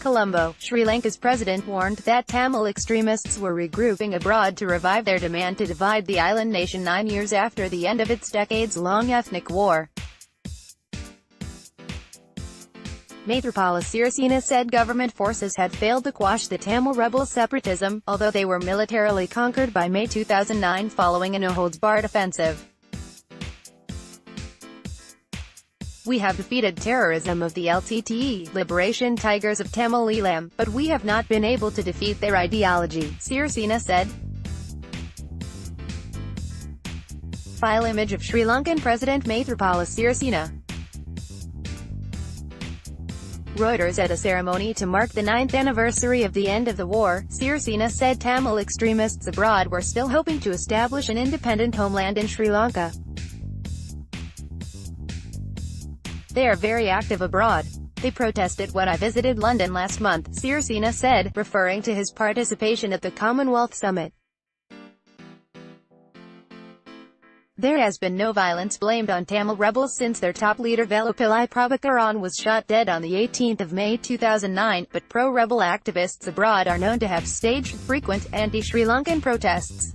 Colombo, Sri Lanka's president warned that Tamil extremists were regrouping abroad to revive their demand to divide the island nation 9 years after the end of its decades-long ethnic war. Maithiripala Sirisena said government forces had failed to quash the Tamil rebel separatism, although they were militarily conquered by May 2009 following a no-holds-barred offensive. "We have defeated terrorism of the LTTE, Liberation Tigers of Tamil Eelam, but we have not been able to defeat their ideology," Sirisena said. File image of Sri Lankan President Maithiripala Sirisena. Reuters. At a ceremony to mark the 9th anniversary of the end of the war, Sirisena said Tamil extremists abroad were still hoping to establish an independent homeland in Sri Lanka. "They are very active abroad. They protested when I visited London last month," Sirisena said, referring to his participation at the Commonwealth Summit. "There has been no violence blamed on Tamil rebels since their top leader Velupillai Prabhakaran was shot dead on the 18th of May 2009, but pro-rebel activists abroad are known to have staged frequent anti-Sri Lankan protests."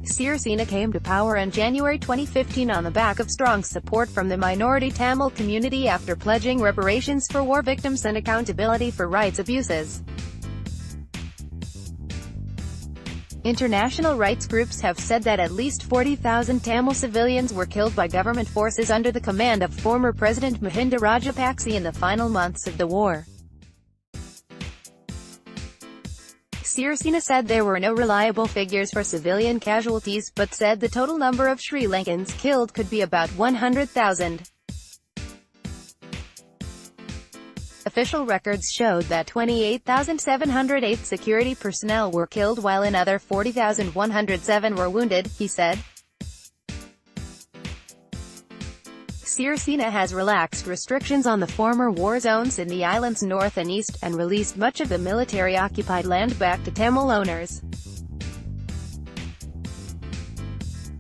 Sirisena came to power in January 2015 on the back of strong support from the minority Tamil community after pledging reparations for war victims and accountability for rights abuses. International rights groups have said that at least 40,000 Tamil civilians were killed by government forces under the command of former President Mahinda Rajapaksa in the final months of the war. Sirisena said there were no reliable figures for civilian casualties, but said the total number of Sri Lankans killed could be about 100,000. Official records showed that 28,708 security personnel were killed while another 40,107 were wounded, he said. Sirisena has relaxed restrictions on the former war zones in the island's north and east, and released much of the military-occupied land back to Tamil owners.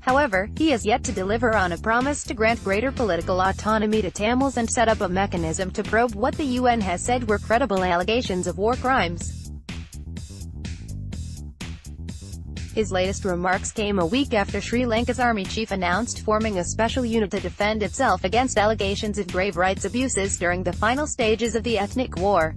However, he has yet to deliver on a promise to grant greater political autonomy to Tamils and set up a mechanism to probe what the UN has said were credible allegations of war crimes. His latest remarks came a week after Sri Lanka's army chief announced forming a special unit to defend itself against allegations of grave rights abuses during the final stages of the ethnic war.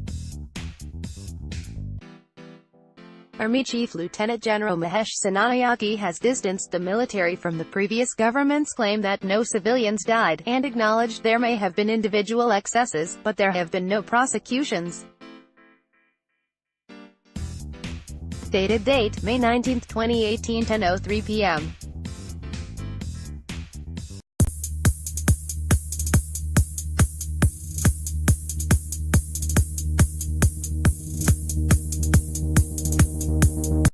Army Chief Lieutenant General Mahesh Senanayake has distanced the military from the previous government's claim that no civilians died, and acknowledged there may have been individual excesses, but there have been no prosecutions. Dated date, May 19, 2018, 10:03 p.m.